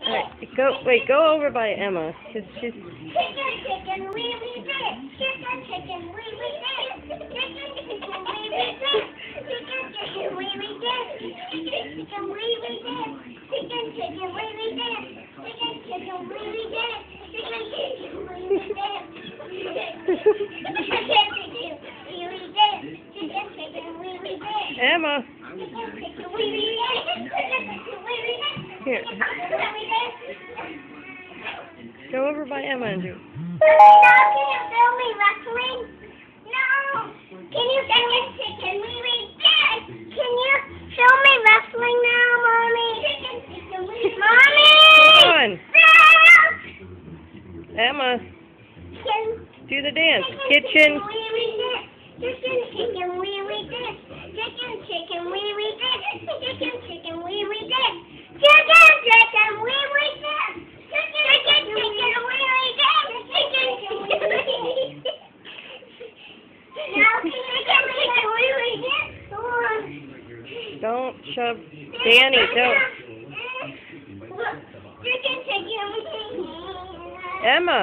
Alright, go over by Emma, because she's... Chicken, wee wee this. Chicken, wee wee this. Chicken, wee wee this. Chicken, wee wee this. Chicken, wee wee this. Chicken, wee wee this. Chicken, wee wee this. Chicken, wee wee this. Emma! Here. Go over by Emma, Andrew. No, can you film me wrestling? No! Can you film me chicken wee wee this? Can you film me wrestling now, Mommy? Mommy! Come on! Emma, do the dance. Kitchen. Chicken wee wee this. Chicken wee wee this. Chicken wee wee this. Chicken wee wee this. Chicken wee wee this. Now chicken wee wee this. Don't shove. Danny, don't. Chicken wee wee. Emma.